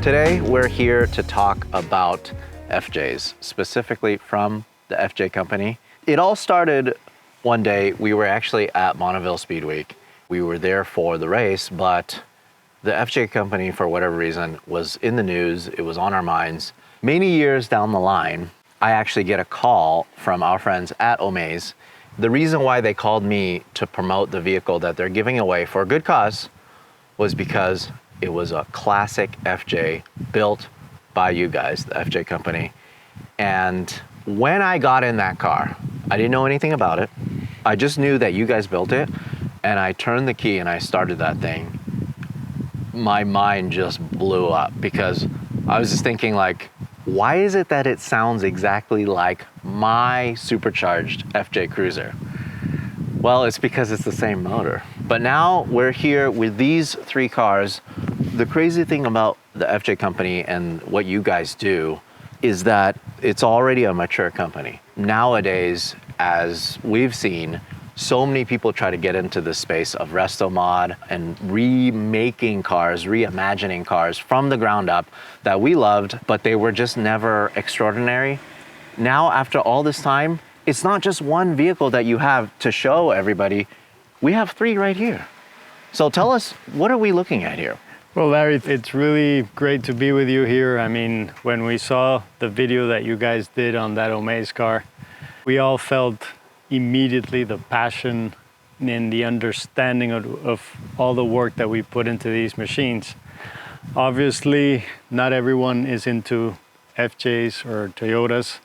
Today, we're here to talk about FJs, specifically from the FJ company. It all started one day. We were actually at Bonneville Speed Week. We were there for the race, but the FJ company, for whatever reason, was in the news. It was on our minds. Many years down the line, I actually get a call from our friends at Omaze. The reason why they called me to promote the vehicle that they're giving away for a good cause was because it was a classic FJ built by you guys, the FJ company. And when I got in that car, I didn't know anything about it. I just knew that you guys built it, and I turned the key and I started that thing. My mind just blew up because I was just thinking, like, why is it that it sounds exactly like my supercharged FJ Cruiser? Well, it's because it's the same motor. But now we're here with these three cars. The crazy thing about the FJ company and what you guys do is that it's already a mature company. Nowadays, as we've seen, so many people try to get into the space of resto mod and remaking cars, reimagining cars from the ground up that we loved, but they were just never extraordinary. Now, after all this time, it's not just one vehicle that you have to show everybody. We have three right here. So tell us, what are we looking at here? Well, Larry, it's really great to be with you here. I mean, when we saw the video that you guys did on that Omaze car, we all felt immediately the passion and the understanding of all the work that we put into these machines. Obviously, not everyone is into FJs or Toyotas,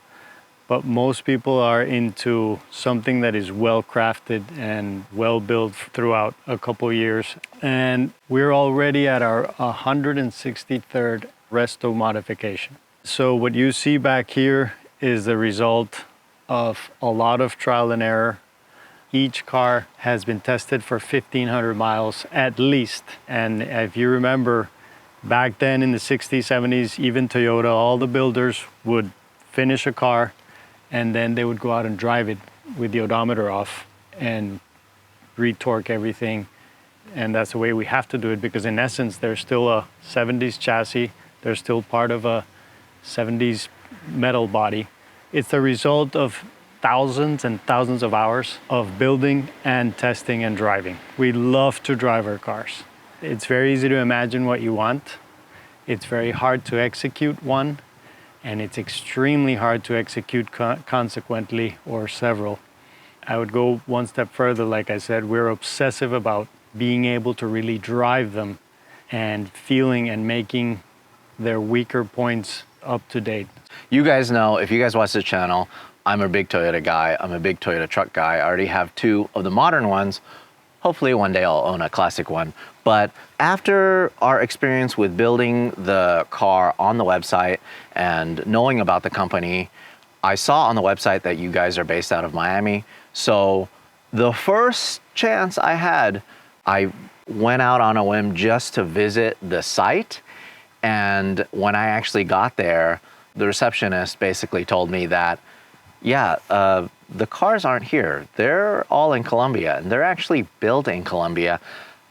but most people are into something that is well crafted and well built throughout a couple years. And we're already at our 163rd resto modification. So what you see back here is the result of a lot of trial and error. Each car has been tested for 1,500 miles at least. And if you remember, back then in the 60s, 70s, even Toyota, all the builders would finish a car and then they would go out and drive it with the odometer off and retorque everything. And that's the way we have to do it, because in essence, there's still a 70s chassis. They're still part of a 70s metal body. It's the result of thousands and thousands of hours of building and testing and driving. We love to drive our cars. It's very easy to imagine what you want. It's very hard to execute one, and it's extremely hard to execute consequently or several. I would go one step further. Like I said, we're obsessive about being able to really drive them and feeling and making their weaker points up to date. You guys know, if you guys watch the channel, I'm a big Toyota guy. I'm a big Toyota truck guy. I already have two of the modern ones. Hopefully one day I'll own a classic one. But after our experience with building the car on the website and knowing about the company, I saw on the website that you guys are based out of Miami. So the first chance I had, I went out on a whim just to visit the site. And when I actually got there, the receptionist basically told me that, yeah, the cars aren't here. They're all in Colombia, and they're actually built in Colombia.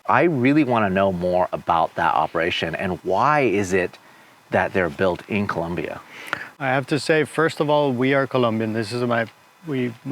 I really want to know more about that operation, and why is it that they're built in Colombia? I have to say, first of all, we are Colombian. This is my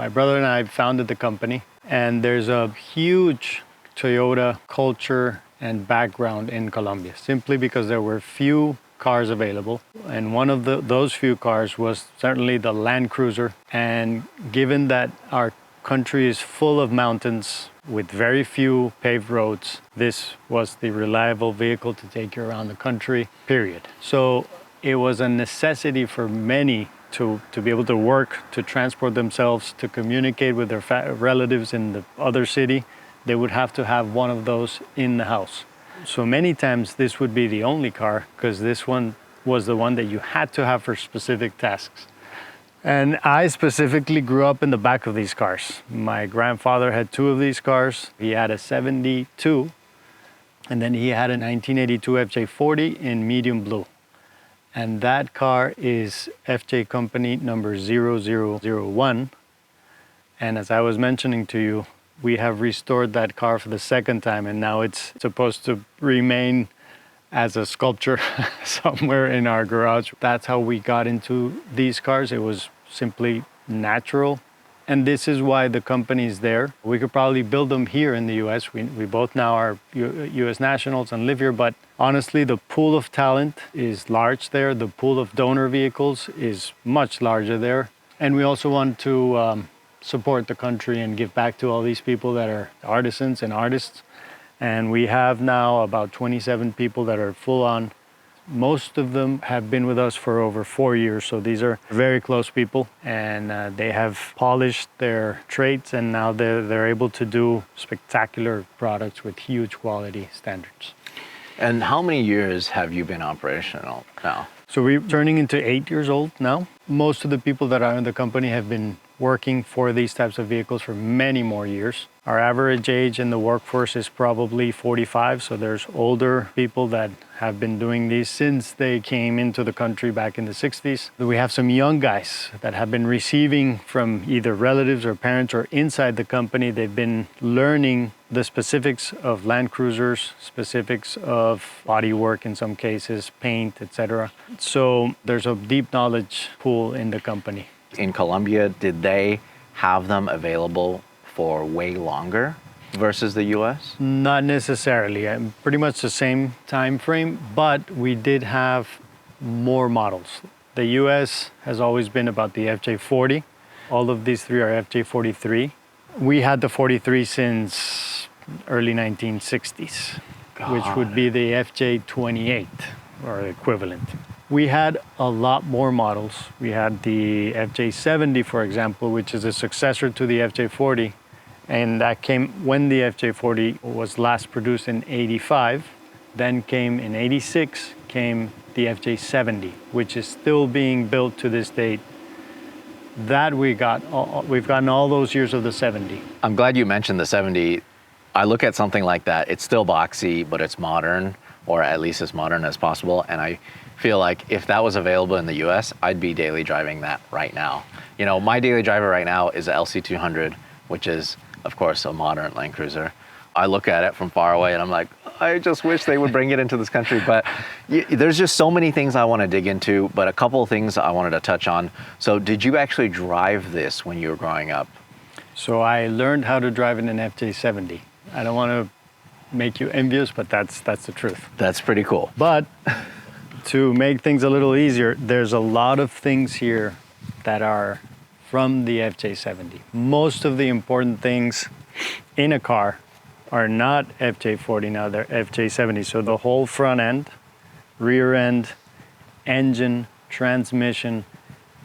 brother and I founded the company, and there's a huge Toyota culture and background in Colombia, simply because there were few cars available, and one of those few cars was certainly the Land Cruiser. And given that our country is full of mountains with very few paved roads, this was the reliable vehicle to take you around the country, period. So it was a necessity for many to be able to work, to transport themselves, to communicate with their relatives in the other city. They would have to have one of those in the house. So many times this would be the only car, because this one was the one that you had to have for specific tasks. And I specifically grew up in the back of these cars. My grandfather had two of these cars. He had a 72, and then he had a 1982 FJ40 in medium blue. And that car is FJ company number 0001. And as I was mentioning to you, we have restored that car for the second time, and now it's supposed to remain as a sculpture somewhere in our garage. That's how we got into these cars. It was simply natural. And this is why the company is there. We could probably build them here in the US. We both now are US nationals and live here, but honestly, the pool of talent is large there. The pool of donor vehicles is much larger there. And we also want to support the country and give back to all these people that are artisans and artists. And we have now about 27 people that are full on. Most of them have been with us for over 4 years, so these are very close people, and they have polished their traits, and now they're able to do spectacular products with huge quality standards. And how many years have you been operational now? So we're turning into 8 years old now. Most of the people that are in the company have been working for these types of vehicles for many more years. Our average age in the workforce is probably 45, so there's older people that have been doing these since they came into the country back in the 60s. We have some young guys that have been receiving from either relatives or parents or inside the company. They've been learning the specifics of Land Cruisers, specifics of bodywork in some cases, paint, etc. So there's a deep knowledge pool in the company. In Colombia, did they have them available for way longer versus the US? Not necessarily. Pretty much the same time frame, but we did have more models. The US has always been about the FJ40. All of these three are FJ43. We had the 43 since early 1960s, which would be the FJ28 or equivalent. We had a lot more models. We had the FJ70, for example, which is a successor to the FJ40. And that came when the FJ40 was last produced in 85. Then came in 86, came the FJ70, which is still being built to this date. That we've gotten all those years of the 70. I'm glad you mentioned the 70. I look at something like that, it's still boxy, but it's modern, or at least as modern as possible. And I feel like if that was available in the US, I'd be daily driving that right now. You know, my daily driver right now is a LC200, which is, of course, a modern Land Cruiser. I look at it from far away and I'm like, I just wish they would bring it into this country. But there's just so many things I want to dig into, but a couple of things I wanted to touch on. So did you actually drive this when you were growing up? So I learned how to drive in an FJ70. I don't want to make you envious, but that's the truth. That's pretty cool. But to make things a little easier, there's a lot of things here that are from the FJ70. Most of the important things in a car are not FJ40 now, they're FJ70. So the whole front end, rear end, engine, transmission,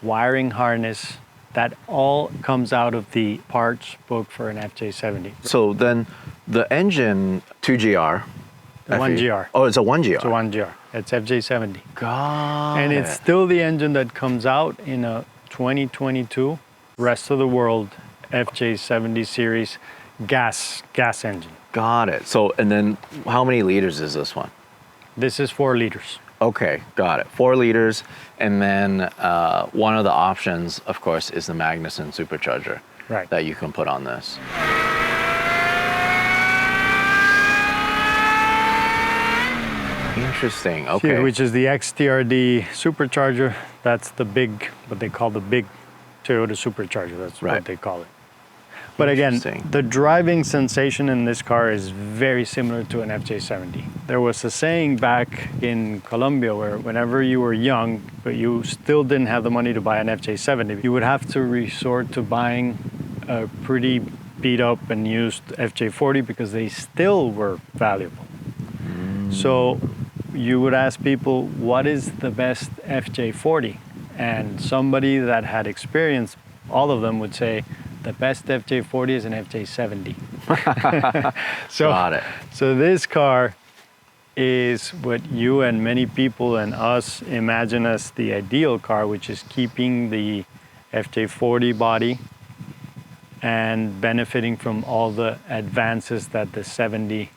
wiring harness, that all comes out of the parts book for an FJ70. So then the engine 2GR. The 1GR. Oh, it's a 1GR. It's a 1GR. It's FJ70. God. And it's still the engine that comes out in a 2022 rest of the world FJ70 series gas engine. Got it. So, and then how many liters is this one? This is 4 liters. Okay, got it. 4 liters. And then one of the options, of course, is the Magnuson supercharger that you can put on this. Interesting. Okay. Here, which is the XTRD supercharger. That's the big, what they call the big Toyota supercharger. That's what they call it. But again, the driving sensation in this car is very similar to an FJ70. There was a saying back in Colombia where whenever you were young, but you still didn't have the money to buy an FJ70, you would have to resort to buying a pretty beat up and used FJ40 because they still were valuable. So you would ask people, what is the best FJ40? And somebody that had experienced all of them would say, the best FJ40 is an FJ70. Got it. So this car is what you and many people and us imagine as the ideal car, which is keeping the FJ40 body and benefiting from all the advances that the 70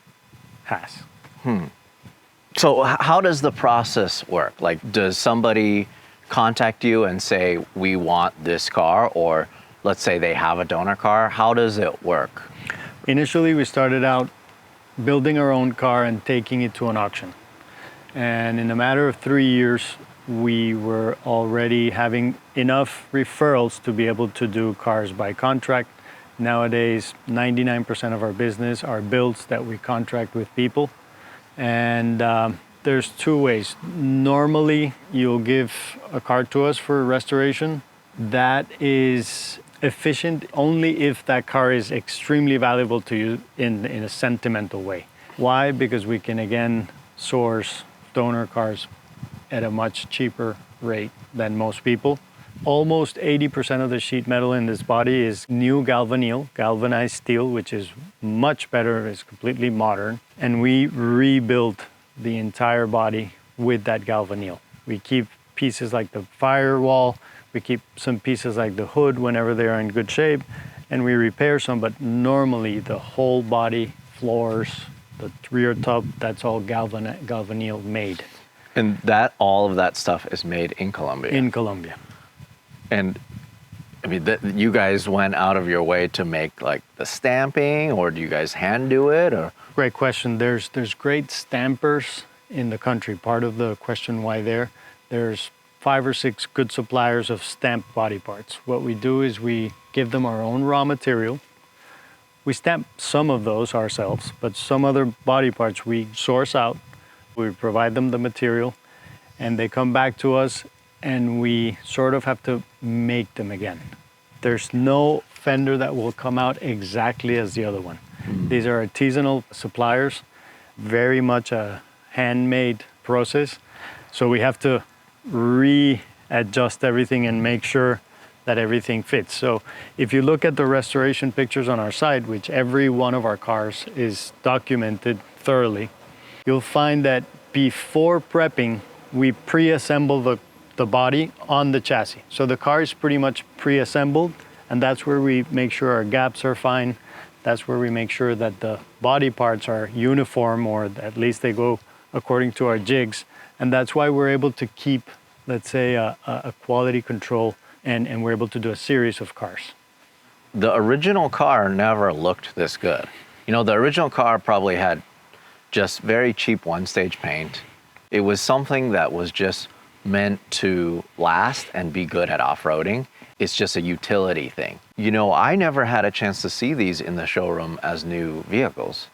has. So how does the process work? Like, does somebody contact you and say, we want this car, or let's say they have a donor car? How does it work? Initially, we started out building our own car and taking it to an auction. And in a matter of 3 years, we were already having enough referrals to be able to do cars by contract. Nowadays, 99% of our business are builds that we contract with people. And there's two ways. Normally, you'll give a car to us for restoration. That is efficient only if that car is extremely valuable to you in a sentimental way. Why? Because we can again source donor cars at a much cheaper rate than most people. Almost 80% of the sheet metal in this body is new galvanneal, galvanized steel, which is much better, is completely modern. And we rebuilt the entire body with that galvanneal. We keep pieces like the firewall, we keep some pieces like the hood whenever they are in good shape, and we repair some, but normally the whole body, floors, the rear tub, that's all galvanneal made. And that all of that stuff is made in Colombia. In Colombia. And I mean, you guys went out of your way to make like the stamping, or do you guys hand do it? Or great question. There's great stampers in the country. Part of the question why there's 5 or 6 good suppliers of stamped body parts. What we do is we give them our own raw material. We stamp some of those ourselves, but some other body parts we source out. We provide them the material, and they come back to us, and we sort of have to make them again. There's no fender that will come out exactly as the other one. These are artisanal suppliers, very much a handmade process. So we have to readjust everything and make sure that everything fits. So if you look at the restoration pictures on our site, which every one of our cars is documented thoroughly, you'll find that before prepping, we pre-assemble the body on the chassis. So the car is pretty much pre-assembled, and that's where we make sure our gaps are fine. That's where we make sure that the body parts are uniform, or at least they go according to our jigs. And that's why we're able to keep, let's say, a quality control, and we're able to do a series of cars. the original car never looked this good. You know, the original car probably had just very cheap one-stage paint. It was something that was just meant to last and be good at off-roading. It's just a utility thing. You know, I never had a chance to see these in the showroom as new vehicles.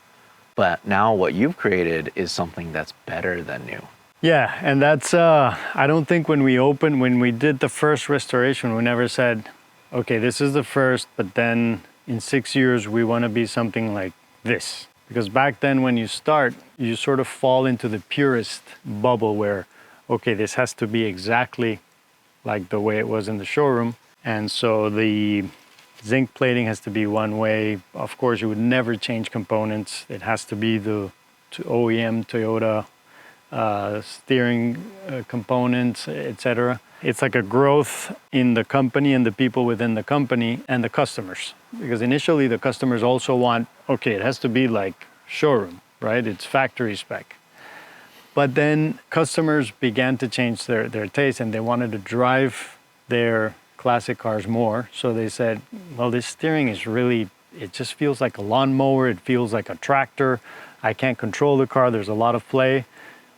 But now what you've created is something that's better than new. Yeah, and that's, I don't think when we did the first restoration, we never said, okay, this is the first, but then in 6 years, we want to be something like this. Because back then when you start, you sort of fall into the purist bubble where, okay, this has to be exactly like the way it was in the showroom. And so the zinc plating has to be one way. Of course, you would never change components. It has to be the OEM Toyota steering components, etc. It's like a growth in the company and the people within the company and the customers. Because initially the customers also want, okay, it has to be like showroom, right? It's factory spec. But then customers began to change their taste, and they wanted to drive their classic cars more. So they said, well, this steering is really, it just feels like a lawnmower. It feels like a tractor. I can't control the car. There's a lot of play.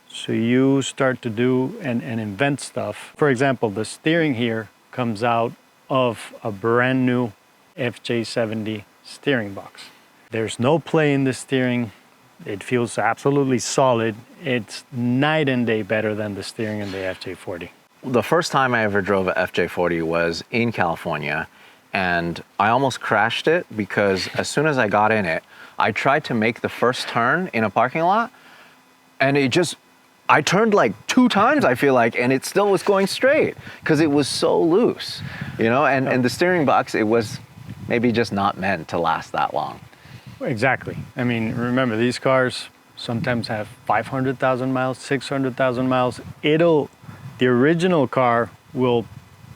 So you start to do and invent stuff. For example, the steering here comes out of a brand new FJ70 steering box. There's no play in the steering. It feels absolutely solid. It's night and day better than the steering in the FJ40. The first time I ever drove a FJ40 was in California, and I almost crashed it because as soon as I got in it, I tried to make the first turn in a parking lot, and I turned like 2 times, I feel like, and it still was going straight because it was so loose, you know, and the steering box, it was maybe just not meant to last that long. Exactly. I mean, remember, these cars sometimes have 500,000 miles, 600,000 miles. The original car will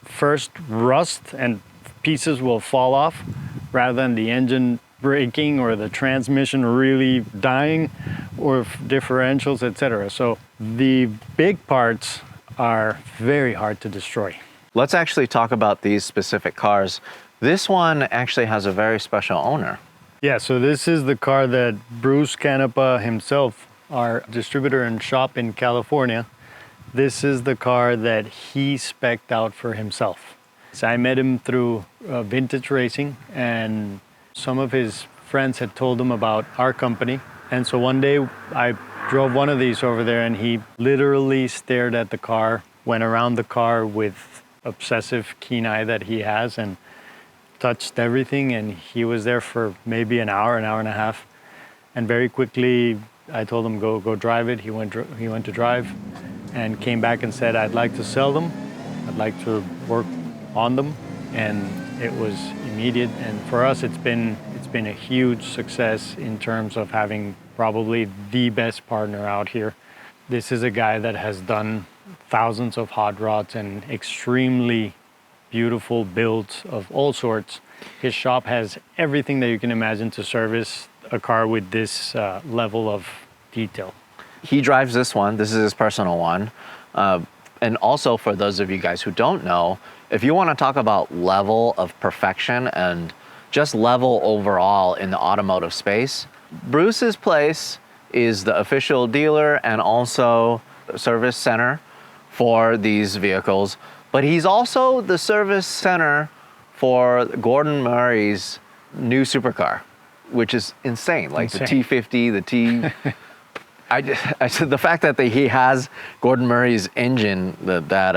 first rust and pieces will fall off rather than the engine breaking or the transmission really dying or differentials, etc. So the big parts are very hard to destroy. Let's actually talk about these specific cars. This one actually has a very special owner. Yeah, so this is the car that Bruce Canepa himself our distributor and shop in California, this is the car that he spec'd out for himself. So I met him through vintage racing, and some of his friends had told him about our company. And so one day I drove one of these over there, and he literally stared at the car, went around the car with obsessive keen eye that he has, and touched everything. And he was there for maybe an hour and a half. And very quickly I told him, go drive it. He went to drive and came back and said, I'd like to sell them. I'd like to work on them. And it was immediate. And for us, it's been a huge success in terms of having probably the best partner out here. This is a guy that has done thousands of hot rods and extremely beautiful builds of all sorts. His shop has everything that you can imagine to service a car with this level of detail. He drives this one. This is his personal one. And also, for those of you guys who don't know, if you want to talk about level of perfection and just level overall in the automotive space, Bruce's place is the official dealer and also service center for these vehicles. But he's also the service center for Gordon Murray's new supercar, which is insane. Like the T50, the T... I said the fact that he has Gordon Murray's engine, that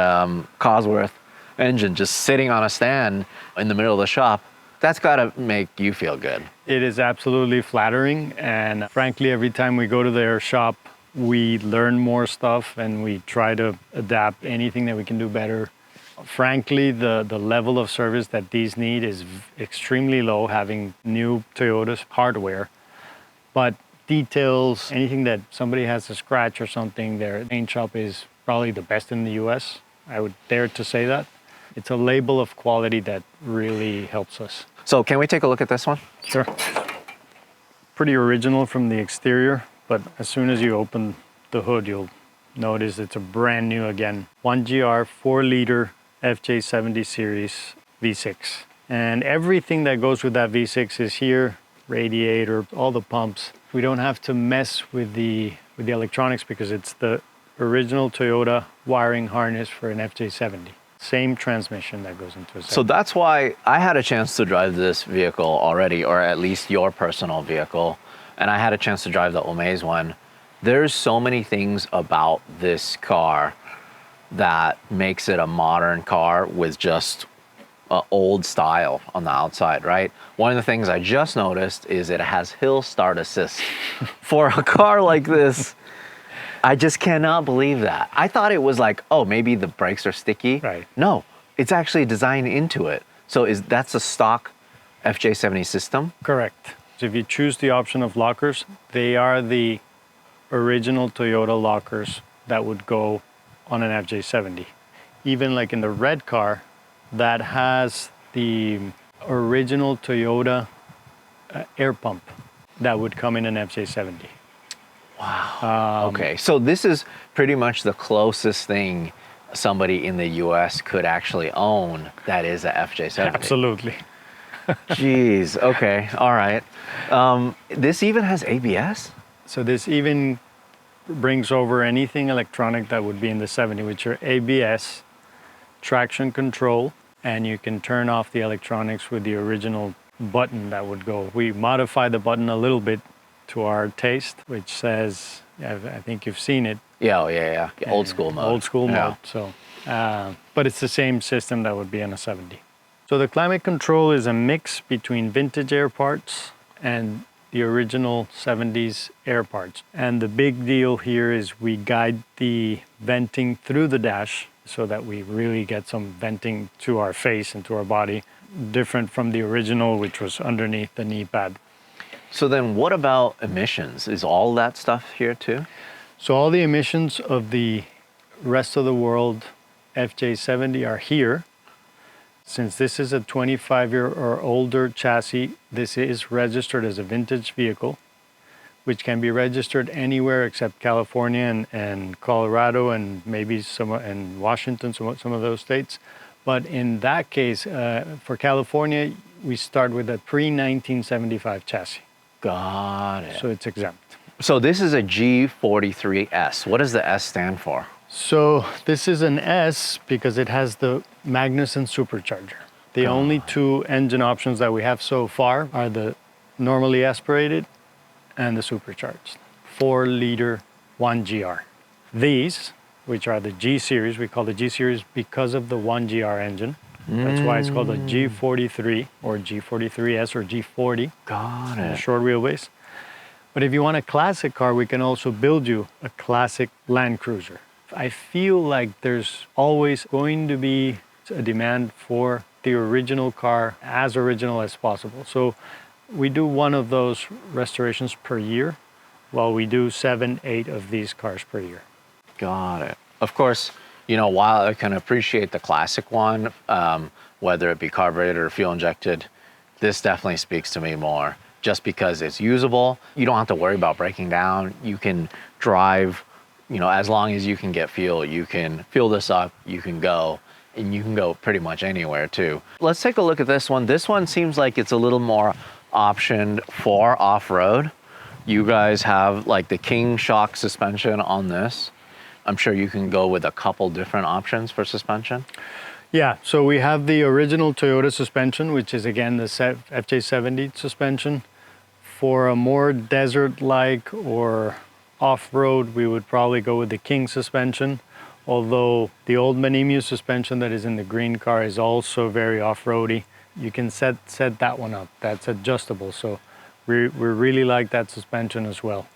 Cosworth engine, just sitting on a stand in the middle of the shop, that's got to make you feel good. It is absolutely flattering, and frankly, every time we go to their shop, we learn more stuff and we try to adapt anything that we can do better. Frankly, the level of service that these need is extremely low, having new Toyota's hardware. But details, anything that somebody has a scratch or something, their paint shop is probably the best in the US. I would dare to say that. It's a label of quality that really helps us. So can we take a look at this one? Sure. Pretty original from the exterior, but as soon as you open the hood, you'll notice it's a brand new, again, 1GR 4-liter FJ70 series V6. And everything that goes with that V6 is here, radiator, all the pumps. We don't have to mess with the electronics because it's the original Toyota wiring harness for an FJ70. Same transmission that goes into a 70. So that's why I had a chance to drive this vehicle already, or at least your personal vehicle, and I had a chance to drive the Omaze one. There's so many things about this car that makes it a modern car with just old style on the outside, right? One of the things I just noticed is it has hill start assist. For a car like this, I just cannot believe that. I thought it was like, oh, maybe the brakes are sticky. Right. No, it's actually designed into it. So that's a stock FJ70 system? Correct. So if you choose the option of lockers, they are the original Toyota lockers that would go on an FJ70. Even like in the red car, that has the original Toyota air pump that would come in an FJ70. Wow. Okay, so this is pretty much the closest thing somebody in the US could actually own that is a FJ70. Absolutely. Jeez, okay, all right. This even has ABS? So this even brings over anything electronic that would be in the 70, which are ABS, traction control, and you can turn off the electronics with the original button that would go. We modified the button a little bit to our taste, which says, I think you've seen it. Yeah. Old school mode. Old school mode. So, but it's the same system that would be on a 70. So the climate control is a mix between vintage air parts and the original 70s air parts. And the big deal here is we guide the venting through the dash so that we really get some venting to our face and to our body, different from the original, which was underneath the knee pad. So then what about emissions? Is all that stuff here too? So all the emissions of the rest of the world FJ70 are here. Since this is a 25-year or older chassis, this is registered as a vintage vehicle, which can be registered anywhere except California and Colorado and maybe some in Washington, some of those states. But in that case, for California, we start with a pre-1975 chassis. Got it. So it's exempt. So this is a G43S. What does the S stand for? So this is an S because it has the Magnuson supercharger. The only two engine options that we have so far are the normally aspirated and the supercharged. 4-liter 1GR. These, which are the G series, we call the G series because of the 1GR engine. That's why it's called a G43 or G43S or G40. Got it. Short wheelbase. But if you want a classic car, we can also build you a classic Land Cruiser. I feel like there's always going to be a demand for the original car, as original as possible. So we do one of those restorations per year, while we do 7, 8 of these cars per year. Got it. Of course, you know, while I can appreciate the classic one, whether it be carbureted or fuel injected, this definitely speaks to me more. Just because it's usable, you don't have to worry about breaking down. You can drive, you know, as long as you can get fuel, you can fill this up, you can go, and you can go pretty much anywhere too. Let's take a look at this one. This one seems like it's a little more optioned for off-road. You guys have like the King shock suspension on this. I'm sure you can go with a couple different options for suspension. Yeah, so we have the original Toyota suspension, which is again the FJ70 suspension. For a more desert-like or off-road, we would probably go with the King suspension. Although the old Manimio suspension that is in the green car is also very off-roady. You can set that one up. That's adjustable. So we really like that suspension as well.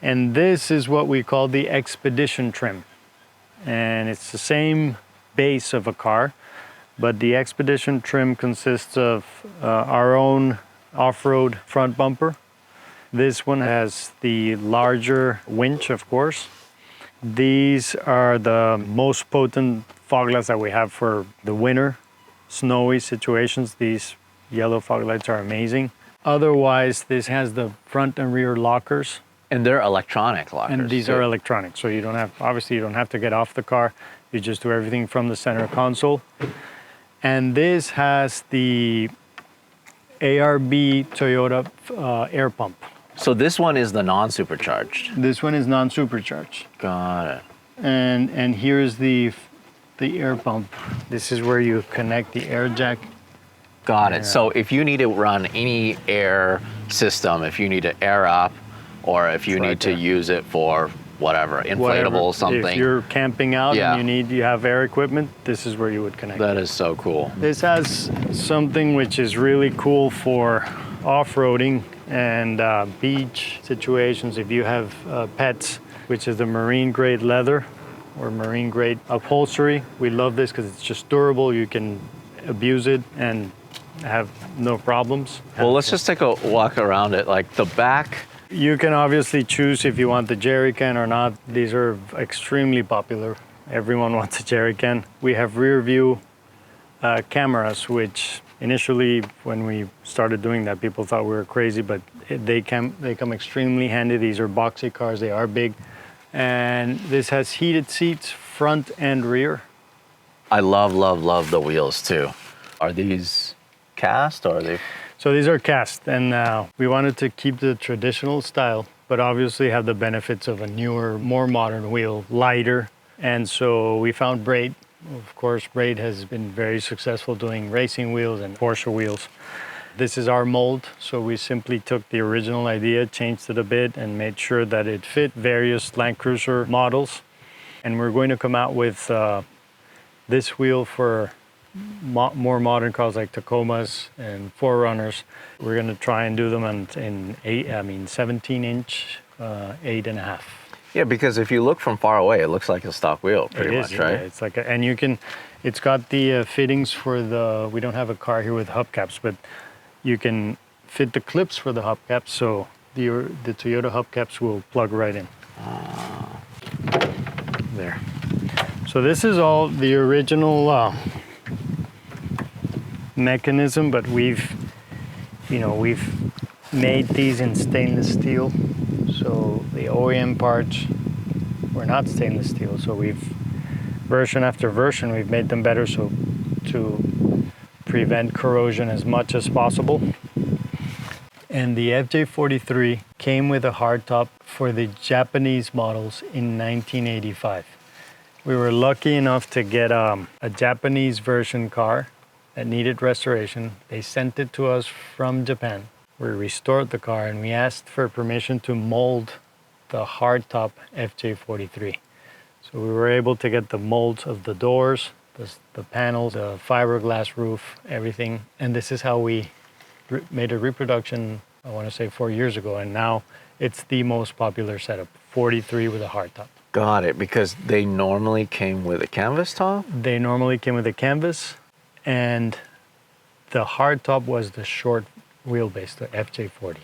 And this is what we call the Expedition trim. And it's the same base of a car, but the Expedition trim consists of our own off-road front bumper. This one has the larger winch, of course. These are the most potent fog lights that we have for the winter, snowy situations. These yellow fog lights are amazing. Otherwise, this has the front and rear lockers. And they're electronic lockers. And these are electronic, so you don't have, obviously you don't have to get off the car. You just do everything from the center console. And this has the ARB Toyota air pump. So this one is the non-supercharged. This one is non-supercharged. Got it. And here's the air pump. This is where you connect the air jack. Got it. So if you need to run any air system, if you need to air up, or if you need to use it for whatever, inflatable something. If you're camping out and you have air equipment, this is where you would connect. That is so cool. This has something which is really cool for off-roading and beach situations. If you have pets, which is the marine grade leather or marine grade upholstery. We love this because it's just durable. You can abuse it and have no problems. Well, let's just take a walk around it. Like the back. You can obviously choose if you want the jerry can or not. These are extremely popular. Everyone wants a jerry can. We have rear view cameras, which initially when we started doing that, people thought we were crazy, but they come extremely handy. These are boxy cars, they are big. And this has heated seats, front and rear. I love, love, love the wheels too. Are these cast or are they? So these are cast, and we wanted to keep the traditional style, but obviously have the benefits of a newer, more modern wheel, lighter. And so we found Braid. Of course, Braid has been very successful doing racing wheels and Porsche wheels. This is our mold, so we simply took the original idea, changed it a bit, and made sure that it fit various Land Cruiser models. And we're going to come out with this wheel for more modern cars like Tacomas and 4Runners. We're going to try and do them in 17-inch, 8.5. Yeah, because if you look from far away, it looks like a stock wheel, pretty much, right? Yeah, it's like, and you can, it's got the fittings for the. We don't have a car here with hubcaps, but you can fit the clips for the hubcaps, so the Toyota hubcaps will plug right in. There. So this is all the original mechanism, but we've made these in stainless steel. So the OEM parts were not stainless steel. So we've, version after version, we've made them better so to prevent corrosion as much as possible. And the FJ43 came with a hardtop for the Japanese models in 1985. We were lucky enough to get a Japanese version car that needed restoration. They sent it to us from Japan. We restored the car and we asked for permission to mold the hardtop FJ43. So we were able to get the molds of the doors, the panels, the fiberglass roof, everything. And this is how we made a reproduction, I want to say 4 years ago. And now it's the most popular setup, 43 with a hardtop. Got it, because they normally came with a canvas top? They normally came with a canvas, and the hardtop was the short wheelbase, the FJ40.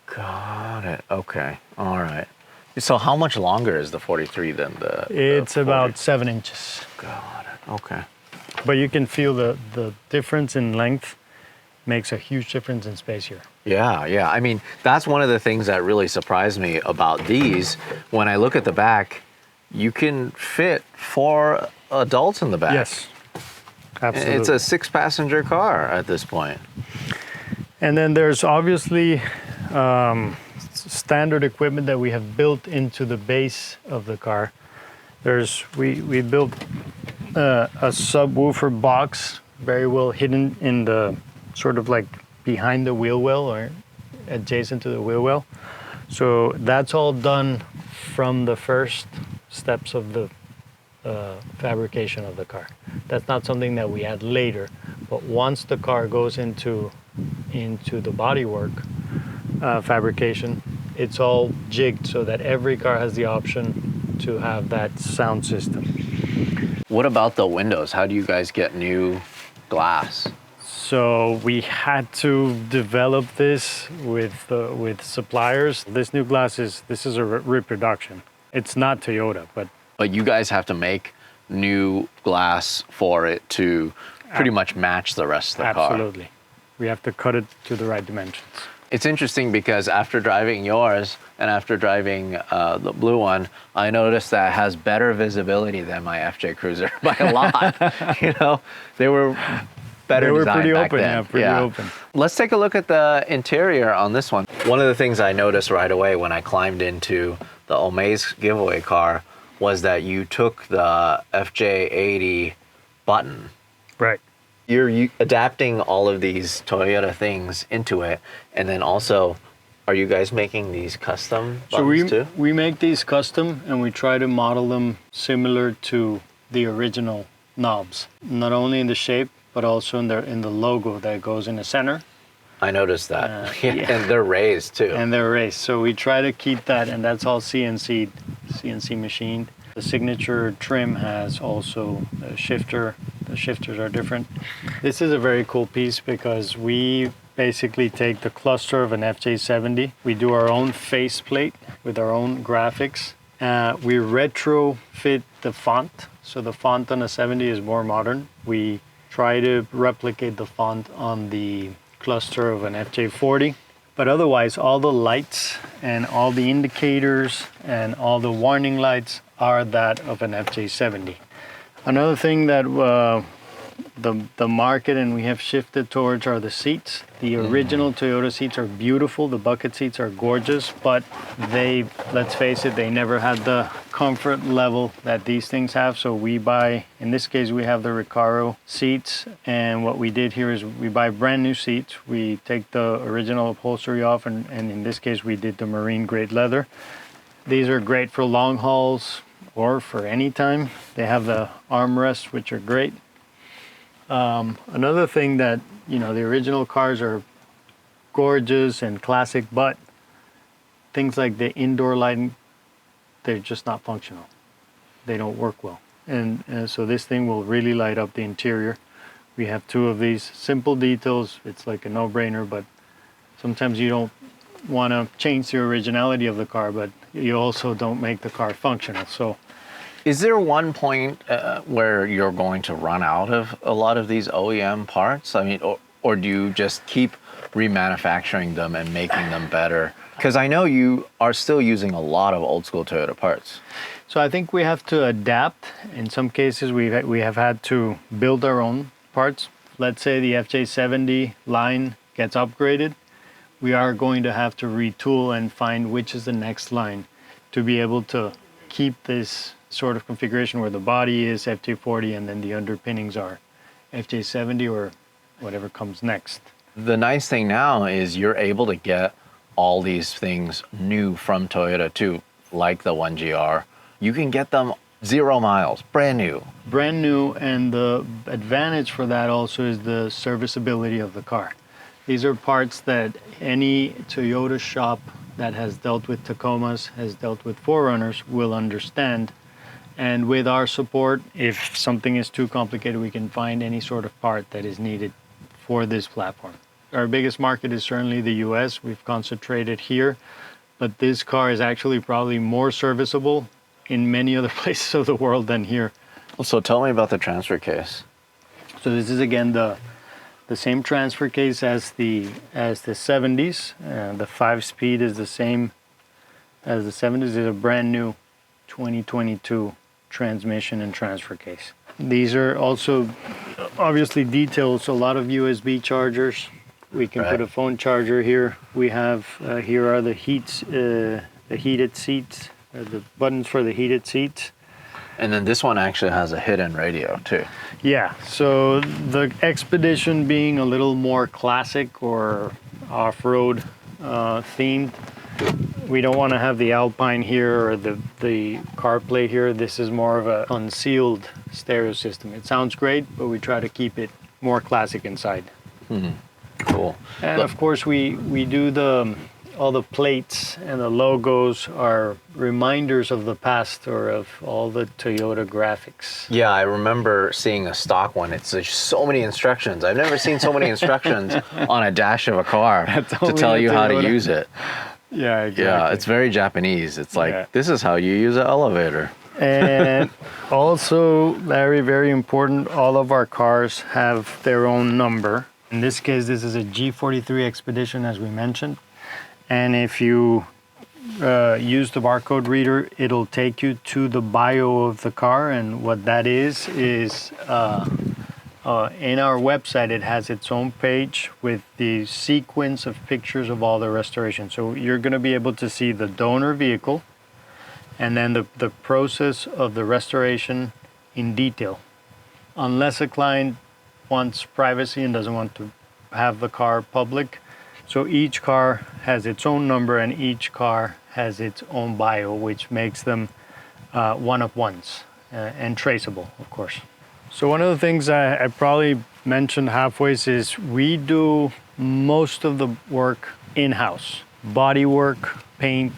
Got it. Okay. All right. So how much longer is the 43 than the It's 40? about 7 inches. Got it. Okay. But you can feel the difference in length makes a huge difference in space here. Yeah, yeah. I mean, that's one of the things that really surprised me about these. When I look at the back, you can fit 4 adults in the back. Yes, absolutely. It's a 6-passenger car at this point. And then there's obviously standard equipment that we have built into the base of the car. We built a subwoofer box, very well hidden in the sort of like behind the wheel well or adjacent to the wheel well. So that's all done from the first steps of the fabrication of the car. That's not something that we add later, but once the car goes into the bodywork fabrication, it's all jigged so that every car has the option to have that sound system. What about the windows? How do you guys get new glass? So we had to develop this with suppliers. This new glass is a reproduction. It's not Toyota, but you guys have to make new glass for it to pretty much match the rest of the car. Absolutely. We have to cut it to the right dimensions. It's interesting because after driving yours and after driving the blue one, I noticed that it has better visibility than my FJ Cruiser by a lot. You know, they were better They were designed pretty back open, then. yeah, pretty open. Let's take a look at the interior on this one. One of the things I noticed right away when I climbed into the Omaze giveaway car was that you took the FJ80 button. Right. You're adapting all of these Toyota things into it, and then also, are you guys making these custom buttons too? We make these custom, and we try to model them similar to the original knobs. Not only in the shape, but also in the logo that goes in the center. I noticed that. Yeah. And they're raised too. And they're raised. So we try to keep that, and that's all CNC machined. The signature trim has also a shifter. The shifters are different. This is a very cool piece because we basically take the cluster of an FJ70. We do our own faceplate with our own graphics. We retrofit the font. So the font on a 70 is more modern. We try to replicate the font on the cluster of an FJ40. But otherwise, all the lights and all the indicators and all the warning lights are that of an FJ70. Another thing that the market and we have shifted towards are the seats. The original Toyota seats are beautiful. The bucket seats are gorgeous, but let's face it, they never had the comfort level that these things have. So we buy, in this case, we have the Recaro seats. And what we did here is we buy brand new seats. We take the original upholstery off, and in this case, we did the marine grade leather. These are great for long hauls or for any time. They have the armrests, which are great. Another thing that, you know, the original cars are gorgeous and classic, but things like the indoor lighting, they're just not functional. They don't work well. And so this thing will really light up the interior. We have 2 of these simple details. It's like a no-brainer, but sometimes you don't want to change the originality of the car, but you also don't make the car functional. So is there one point where you're going to run out of a lot of these OEM parts? I mean, or do you just keep remanufacturing them and making them better? Because I know you are still using a lot of old school Toyota parts. So I think we have to adapt. In some cases, we have had to build our own parts. Let's say the FJ70 line gets upgraded. we are going to have to retool and find which is the next line to be able to keep this sort of configuration where the body is FJ40 and then the underpinnings are FJ70 or whatever comes next. The nice thing now is you're able to get all these things new from Toyota too, like the 1GR. You can get them 0 miles, brand new. Brand new, and the advantage for that also is the serviceability of the car. These are parts that any Toyota shop that has dealt with Tacomas, has dealt with 4Runners will understand. And with our support, if something is too complicated, we can find any sort of part that is needed for this platform. Our biggest market is certainly the US. We've concentrated here, but this car is actually probably more serviceable in many other places of the world than here. So tell me about the transfer case. So this is again the same transfer case as the 70s. The 5-speed is the same as the 70s. It's a brand new 2022 transmission and transfer case. These are also obviously detailed, so a lot of USB chargers. We can put a phone charger here. We have here are the heated seats, the buttons for the heated seats. And then this one actually has a hidden radio too. Yeah, so the Expedition being a little more classic or off-road themed, we don't want to have the Alpine here or the CarPlay here. This is more of a concealed stereo system. It sounds great, but we try to keep it more classic inside. Cool. And of course we do all the plates and the logos are reminders of the past or of all the Toyota graphics. Yeah, I remember seeing a stock one. It's there's so many instructions. I've never seen so many instructions on a dash of a car to tell you how to use it. Yeah, exactly. Yeah, it's very Japanese. It's like, this is how you use an elevator. And also, Larry, very important, all of our cars have their own number. In this case, this is a G43 Expedition, as we mentioned. And if you use the barcode reader, it'll take you to the bio of the car. And what that is in our website, it has its own page with the sequence of pictures of all the restoration. So you're going to be able to see the donor vehicle and then the process of the restoration in detail. Unless a client wants privacy and doesn't want to have the car public. So each car has its own number and each car has its own bio, which makes them one-of-ones and traceable, of course. So one of the things I probably mentioned halfway is we do most of the work in-house. Bodywork, paint,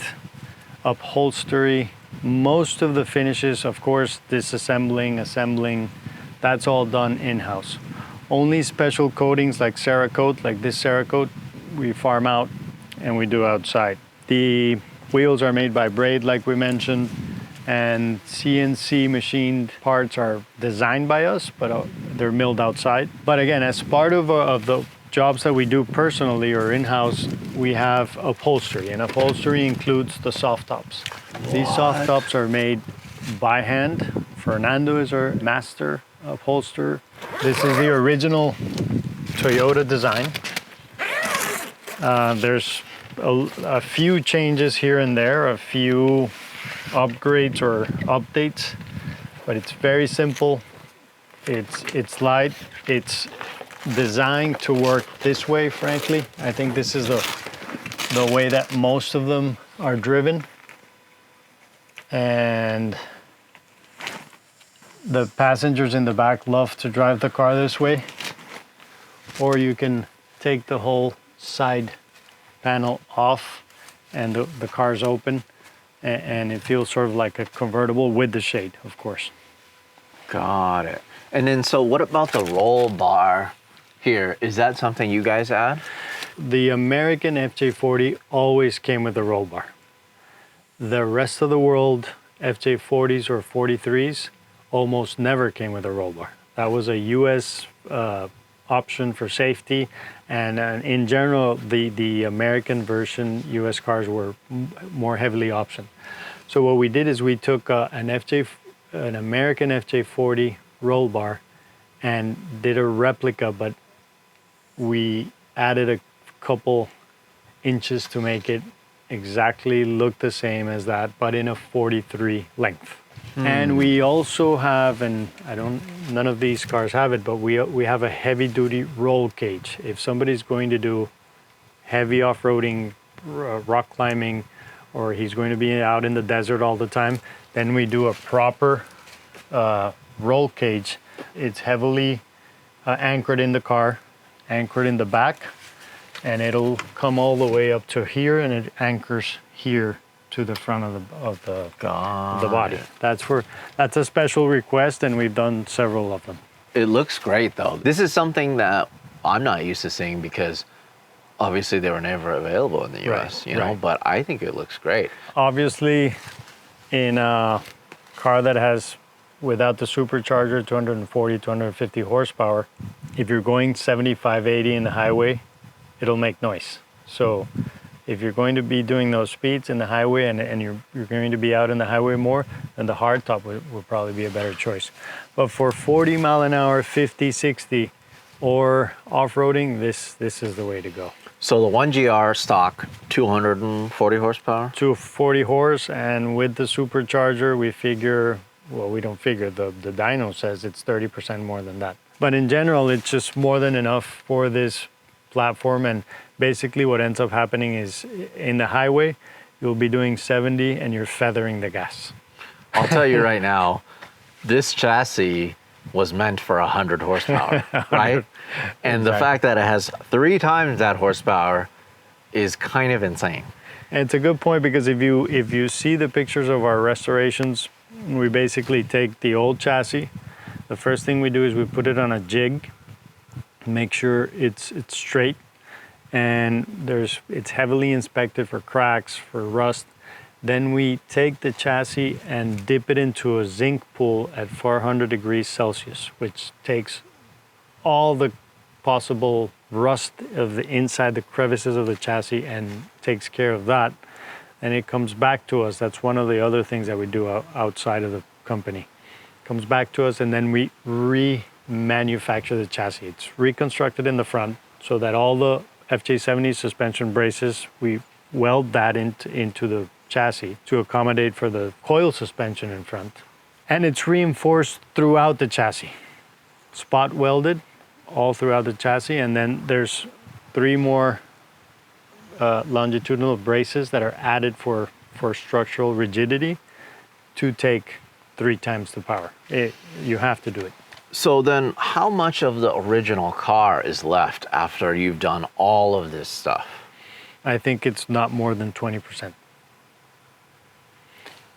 upholstery, most of the finishes, of course, disassembling, assembling, that's all done in-house. Only special coatings like Cerakote, like this Cerakote, we farm out and we do outside. The wheels are made by Braid, like we mentioned, and CNC machined parts are designed by us, but they're milled outside. But again, as part of the jobs that we do personally or in-house, we have upholstery, and upholstery includes the soft tops. These soft tops are made by hand. Fernando is our master upholsterer. This is the original Toyota design. There's a few changes here and there, a few upgrades or updates, but it's very simple. It's light. It's designed to work this way, frankly. I think this is the way that most of them are driven. And the passengers in the back love to drive the car this way. Or you can take the whole side panel off and the car's open and it feels sort of like a convertible with the shade, of course. Got it. And then so what about the roll bar here? Is that something you guys add? The American FJ40 always came with a roll bar. The rest of the world, FJ40s or 43s, almost never came with a roll bar. That was a US option for safety, and in general, the American version US cars were more heavily optioned. So what we did is we took an American FJ40 roll bar and did a replica, but we added a couple inches to make it exactly look the same as that, but in a 43 length. And we also have, and none of these cars have it, but we have a heavy duty roll cage. If somebody's going to do heavy off-roading, rock climbing, or he's going to be out in the desert all the time, then we do a proper roll cage. It's heavily anchored in the car, anchored in the back, and it'll come all the way up to here, and it anchors here to the front of the body. That's a special request, and we've done several of them. It looks great though. This is something that I'm not used to seeing because obviously they were never available in the US, you know, but I think it looks great. Obviously, in a car that has, without the supercharger, 240, 250 horsepower, if you're going 75, 80 in the highway, it'll make noise. So if you're going to be doing those speeds in the highway and you're going to be out in the highway more, then the hardtop would probably be a better choice. But for 40 mile an hour, 50, 60, or off-roading, this is the way to go. So the 1GR stock, 240 horsepower? 240 horse, and with the supercharger, we figure, well, we don't figure, the dyno says it's 30% more than that. But in general, it's just more than enough for this platform, and basically what ends up happening is in the highway, you'll be doing 70 and you're feathering the gas. I'll tell you right now, this chassis was meant for 100 horsepower, right? And the fact that it has 3 times that horsepower is kind of insane. And it's a good point, because if you see the pictures of our restorations, we basically take the old chassis. The first thing we do is we put it on a jig, make sure it's straight, and it's heavily inspected for cracks, for rust. Then we take the chassis and dip it into a zinc pool at 400 degrees Celsius, which takes all the possible rust of the inside, the crevices of the chassis, and takes care of that. And it comes back to us. That's one of the other things that we do outside of the company. It comes back to us, and then we remanufacture the chassis. It's reconstructed in the front so that all the FJ70 suspension braces, we weld that into the chassis to accommodate for the coil suspension in front. And it's reinforced throughout the chassis, spot welded all throughout the chassis. And then there's 3 more longitudinal braces that are added for structural rigidity to take 3 times the power. You have to do it. So then how much of the original car is left after you've done all of this stuff? I think it's not more than 20%.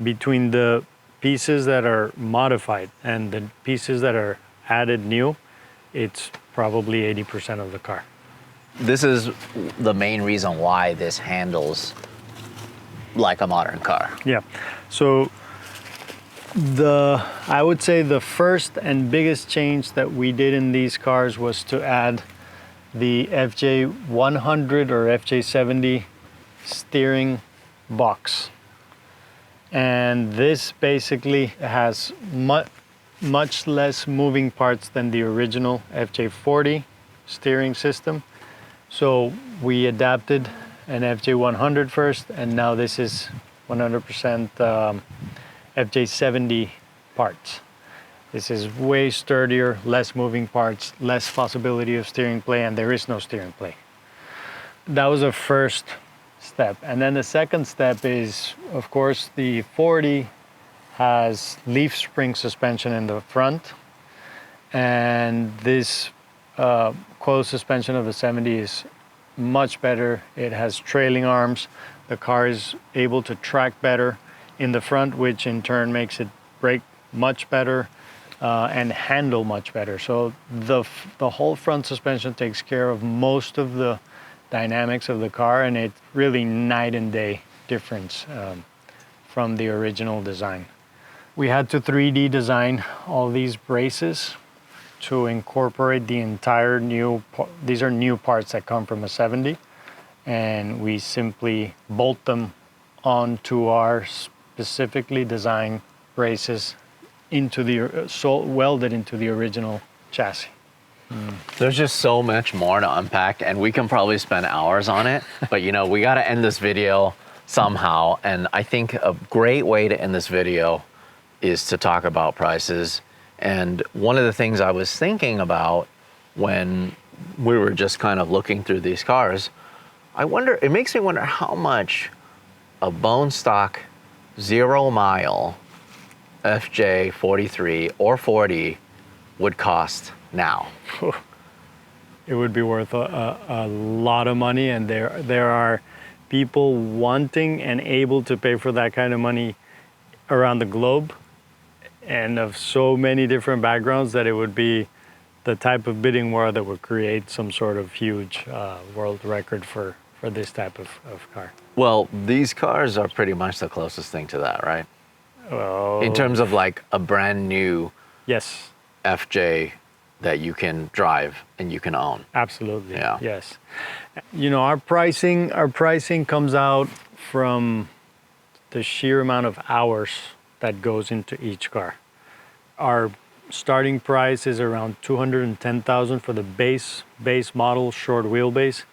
Between the pieces that are modified and the pieces that are added new, it's probably 80% of the car. This is the main reason why this handles like a modern car. Yeah. So I would say the first and biggest change that we did in these cars was to add the FJ100 or FJ70 steering box. And this basically has much less moving parts than the original FJ40 steering system. So we adapted an FJ100 first, and now this is 100% FJ70 parts. This is way sturdier, less moving parts, less possibility of steering play, and there is no steering play. That was a first step. And then the second step is, of course, the 40 has leaf spring suspension in the front, and this coil suspension of the 70 is much better. It has trailing arms. The car is able to track better in the front, which in turn makes it brake much better and handle much better. So the whole front suspension takes care of most of the dynamics of the car, and it's really night and day difference from the original design. We had to 3D design all these braces to incorporate the entire these are new parts that come from a 70, and we simply bolt them onto our specifically designed braces welded into the original chassis. There's just so much more to unpack, and we can probably spend hours on it. But you know, we got to end this video somehow. And I think a great way to end this video is to talk about prices. And one of the things I was thinking about when we were just kind of looking through these cars, it makes me wonder how much a bone stock 0 mile FJ43 or 40 would cost now. It would be worth a lot of money, and there are people wanting and able to pay for that kind of money around the globe, and of so many different backgrounds that it would be the type of bidding war that would create some sort of huge world record for this type of car. Well, these cars are pretty much the closest thing to that, right? Well, In terms of like a brand new yes, FJ that you can drive and you can own. absolutely. Yeah. Yes. You know, our pricing comes out from the sheer amount of hours that goes into each car. Our starting price is around $210,000 for the base model short wheelbase.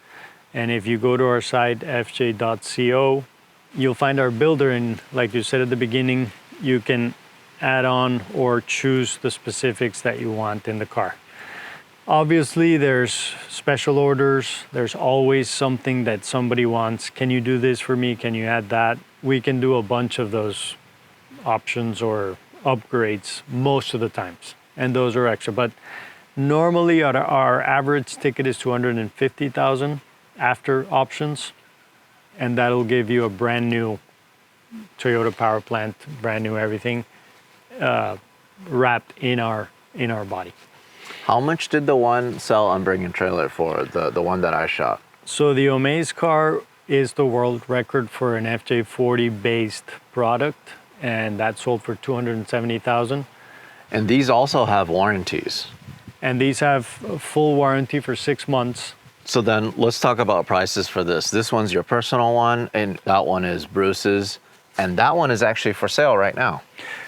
And if you go to our site, fj.co, you'll find our builder, and like you said at the beginning, you can add on or choose the specifics that you want in the car. Obviously, there's special orders. There's always something that somebody wants. Can you do this for me? Can you add that? We can do a bunch of those options or upgrades most of the times, and those are extra. But normally our average ticket is $250,000 after options, and that'll give you a brand new Toyota power plant, brand new everything, wrapped in our body. How much did the one sell on Bring and Trailer for, the one that I shot? So the Omaze car is the world record for an FJ40 based product, and that sold for $270,000. And these also have warranties. And these have a full warranty for 6 months. So then let's talk about prices for this. This one's your personal one, and that one is Bruce's, and that one is actually for sale right now.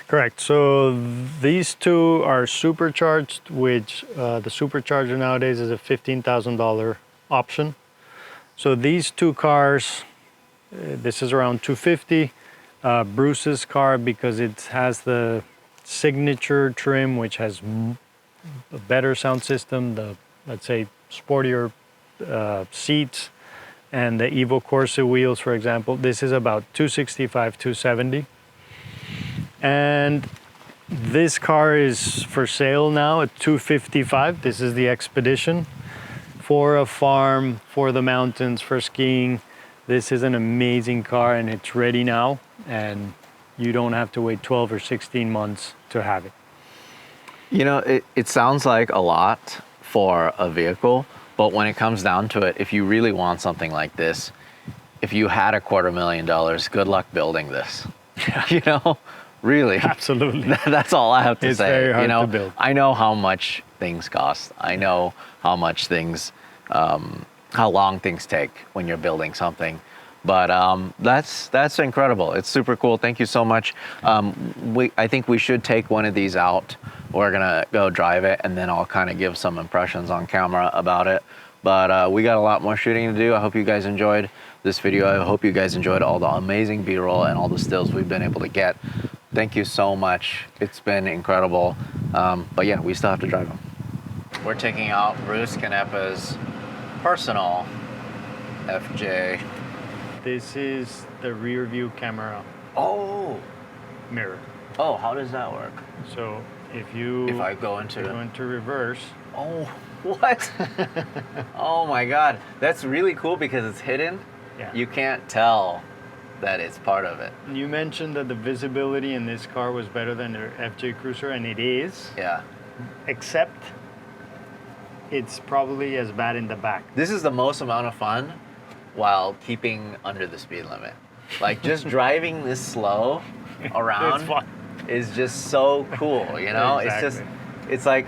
Correct. So these two are supercharged, which the supercharger nowadays is a $15,000 option. So these two cars, this is around $250,000. Bruce's car, because it has the signature trim, which has a better sound system, the, let's say, sportier seats, and the Evo Corsa wheels, for example. This is about $265,000, $270,000. And this car is for sale now at $255,000. This is the Expedition. For a farm, for the mountains, for skiing, this is an amazing car, and it's ready now, and you don't have to wait 12 or 16 months to have it. You know, it sounds like a lot for a vehicle, but when it comes down to it, if you really want something like this, if you had $250,000, good luck building this. You know, really. Absolutely. That's all I have to It's say. very hard you know, to build. I know how much things cost. I know how much things, how long things take when you're building something. But that's incredible. It's super cool. Thank you so much. I think we should take one of these out. We're gonna go drive it, and then I'll kind of give some impressions on camera about it. But we got a lot more shooting to do. I hope you guys enjoyed this video. I hope you guys enjoyed all the amazing B-roll and all the stills we've been able to get. Thank you so much. It's been incredible. But yeah, we still have to drive them. We're taking out Bruce Canepa's personal FJ. This is the rear view camera Oh, mirror. oh, how does that work? So if I go into go into reverse, Oh, what? Oh my God. That's really cool because it's hidden. yeah. You can't tell that it's part of it. You mentioned that the visibility in this car was better than the FJ Cruiser, and it is, Yeah. except it's probably as bad in the back. This is the most amount of fun while keeping under the speed limit. Like just driving this slow around It's fun. is just so cool, you know? Exactly. It's like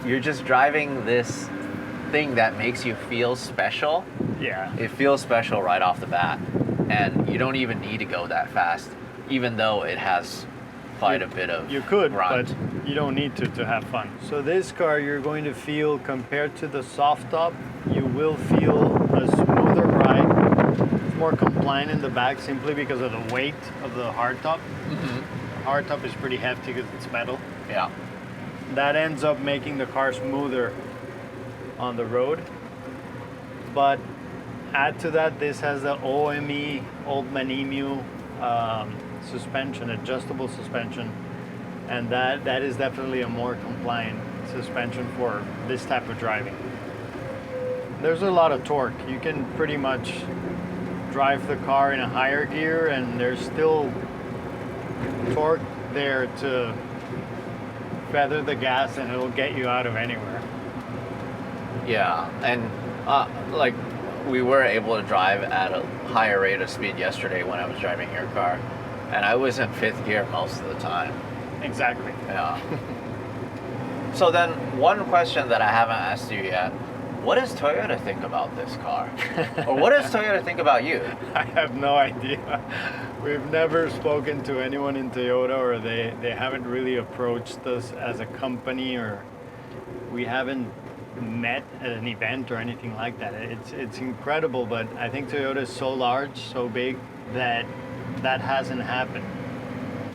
you're just driving this thing that makes you feel special. Yeah. It feels special right off the bat, and you don't even need to go that fast, even though it has quite a bit of You could, grunt. but you don't need to have fun. So this car, you're going to feel, compared to the soft top, you will feel a smoother ride. It's more compliant in the back simply because of the weight of the hardtop. The hardtop is pretty hefty because it's metal. Yeah. That ends up making the car smoother on the road. But add to that, this has the OME, Old Man Emu suspension, adjustable suspension, and that is definitely a more compliant suspension for this type of driving. There's a lot of torque. You can pretty much drive the car in a higher gear and there's still torque there to feather the gas and it'll get you out of anywhere. Yeah, and like we were able to drive at a higher rate of speed yesterday when I was driving your car, and I was in fifth gear most of the time. Exactly. Yeah. So then, one question that I haven't asked you yet: what does Toyota think about this car, or what does Toyota think about you? I have no idea. We've never spoken to anyone in Toyota, or they haven't really approached us as a company, or we haven't met at an event or anything like that. It's incredible, but I think Toyota is so large, so big, that hasn't happened.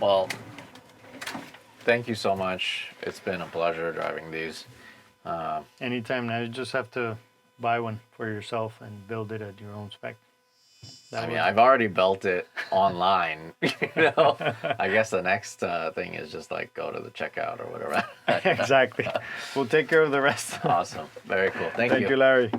Well, thank you so much. It's been a pleasure driving these. Anytime now, you just have to buy one for yourself and build it at your own spec. I mean, I've already built it online, you know. I guess the next thing is just like go to the checkout or whatever. Exactly. We'll take care of the rest. Awesome. Very cool. Thank you. Thank you, Larry.